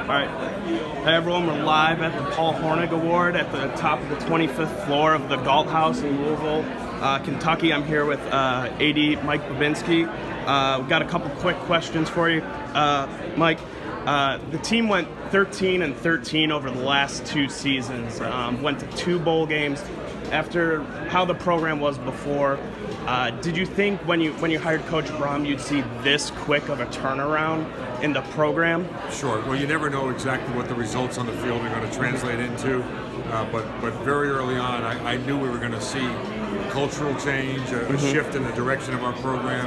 All right. Hey everyone, we're live at the Paul Hornung Award at the top of the 25th floor of the Galt House in Louisville, Kentucky. I'm here with AD Mike Bobinski. We've got a couple quick questions for you. Mike, the team went 13-13 over the last two seasons, went to 2 bowl games. After how the program was before, did you think when you hired Coach Brom you'd see this quick of a turnaround in the program? Sure. Well, you never know exactly what the results on the field are going to translate into, but very early on, I knew we were going to see cultural change, a shift in the direction of our program.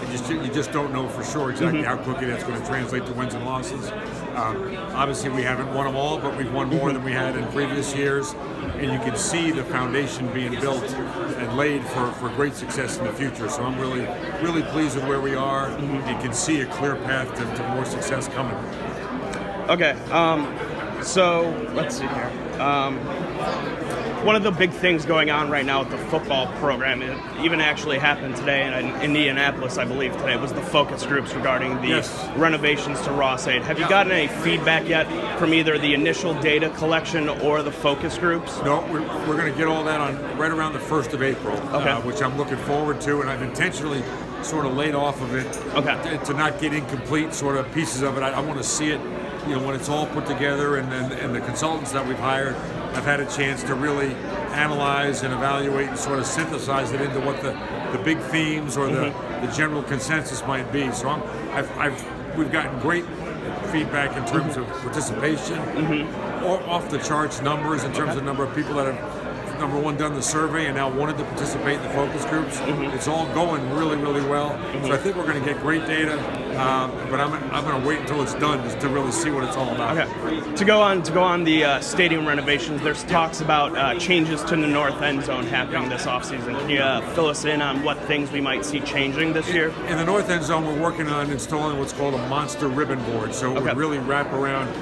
You just don't know for sure exactly how quickly that's going to translate to wins and losses. Obviously, we haven't won them all, but we've won more than we had in previous years, and you can see the foundation being built and laid for great success in the future. So I'm really pleased with where we are, and can see a clear path to more success coming. Okay, so let's see here. One of the big things going on right now with the football program, it even actually happened today in Indianapolis, I believe today, was the focus groups regarding the renovations to Ross 8. Have you gotten any feedback yet from either the initial data collection or the focus groups? No, we're going to get all that on right around the 1st of April, which I'm looking forward to, and I've intentionally sort of laid off of it to not get incomplete sort of pieces of it. I want to see it, when it's all put together, and the consultants that we've hired have had a chance to really analyze and evaluate and sort of synthesize it into what the big themes or the general consensus might be. So we've gotten great feedback in terms of participation, off the charts numbers in terms of number of people that have, number one, done the survey and now wanted to participate in the focus groups. It's all going really, really well. So I think we're going to get great data, but I'm going to wait until it's done just to really see what it's all about. Okay. To go on the stadium renovations, there's talks about changes to the north end zone happening this offseason. Can you fill us in on what things we might see changing this year? In the north end zone, we're working on installing what's called a monster ribbon board. So it would really wrap around.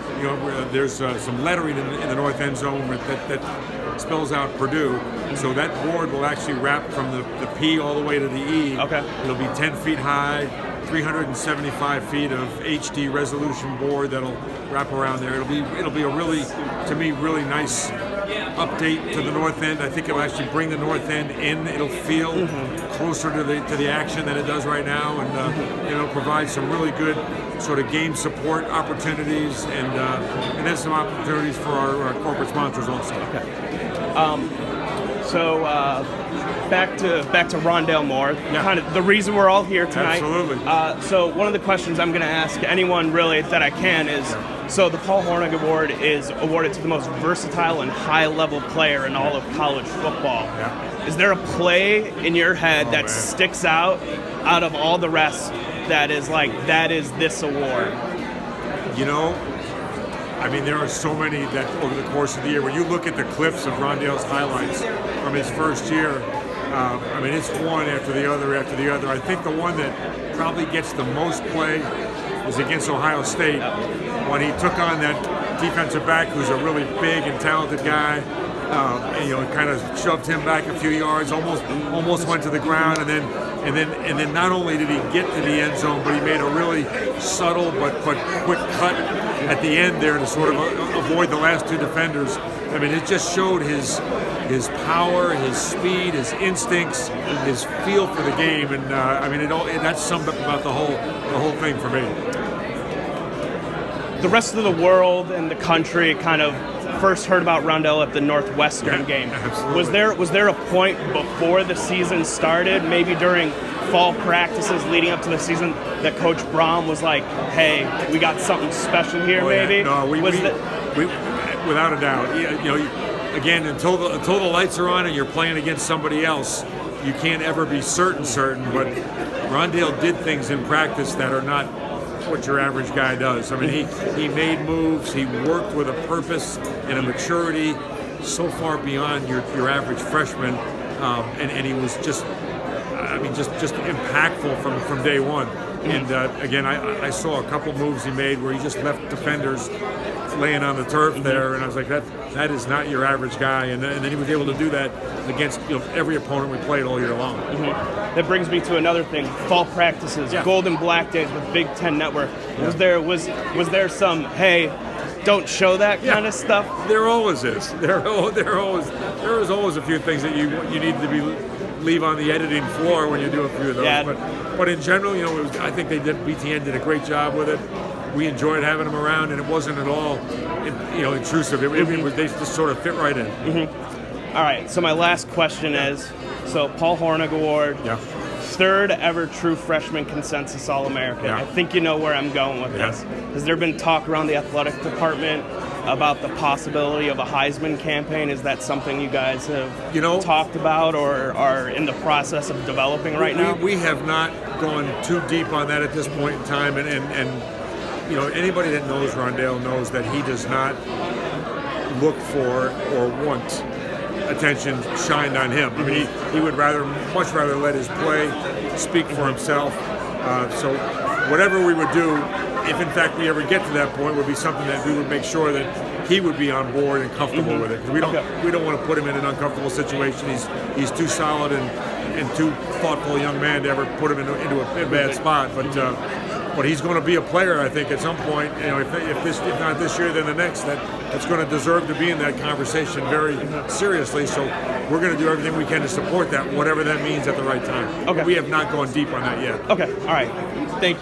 There's some lettering in the north end zone that spells out Purdue. So that board will actually wrap from the P all the way to the E. Okay. It'll be 10 feet high, 375 feet of HD resolution board that'll wrap around there. It'll be a really, to me, really nice update to the north end. I think it'll actually bring the north end in. It'll feel closer to the action than it does right now, and it'll provide some really good sort of game support opportunities, and then some opportunities for our corporate sponsors also. Okay. So back to Rondale Moore, kind of the reason we're all here tonight. Absolutely. So one of the questions I'm going to ask anyone really that I can is, so the Paul Hornung Award is awarded to the most versatile and high-level player in all of college football. Yeah. Is there a play in your head that sticks out of all the rest that is like, that is this award? I mean, there are so many that over the course of the year, when you look at the clips of Rondale's highlights from his first year, I mean, it's one after the other after the other. I think the one that probably gets the most play is against Ohio State, when he took on that defensive back who's a really big and talented guy. And kind of shoved him back a few yards, almost went to the ground, and then not only did he get to the end zone, but he made a really subtle but quick cut at the end there to sort of avoid the last two defenders. I mean, it just showed his power, his speed, his instincts, his feel for the game, and that summed up about the whole thing for me. The rest of the world and the country kind of first heard about Rondale at the Northwestern game. Absolutely. Was there a point before the season started, maybe during fall practices leading up to the season, that Coach Brom was like, "Hey, we got something special here"? Maybe. No, we without a doubt. Again, until the lights are on and you're playing against somebody else, you can't ever be certain. But Rondale did things in practice that are not what your average guy does. I mean, he made moves. He worked with a purpose and a maturity so far beyond your average freshman, and he was just impactful from day one. And again, I saw a couple moves he made where he just left defenders laying on the turf there, and I was like, that is not your average guy. And then he was able to do that against every opponent we played all year long. That brings me to another thing: fall practices, Gold and Black days with Big Ten Network. Was there some, hey, don't show that kind of stuff. There always is. There is always a few things that you need to leave on the editing floor when you do a few of those. Yeah. But in general, I think BTN did a great job with it. We enjoyed having them around, and it wasn't at all, intrusive. They just sort of fit right in. Mm-hmm. All right. So my last question is, so Paul Hornung Award. Yeah. Third ever true freshman consensus All-American. Yeah. I think you know where I'm going with this. Has there been talk around the athletic department about the possibility of a Heisman campaign? Is that something you guys have talked about or are in the process of developing right now? We have not gone too deep on that at this point in time, and anybody that knows Rondale knows that he does not look for or want attention shined on him. I mean, he would much rather let his play speak for himself. So whatever we would do, if in fact we ever get to that point, would be something that we would make sure that he would be on board and comfortable with it. 'Cause we don't want to put him in an uncomfortable situation. He's too solid and too thoughtful a young man to ever put him into a bad spot. But he's going to be a player, I think, at some point. If not this year, then the next. That's going to deserve to be in that conversation very seriously. So we're going to do everything we can to support that, whatever that means at the right time. Okay. We have not gone deep on that yet. Okay. All right. Thank you.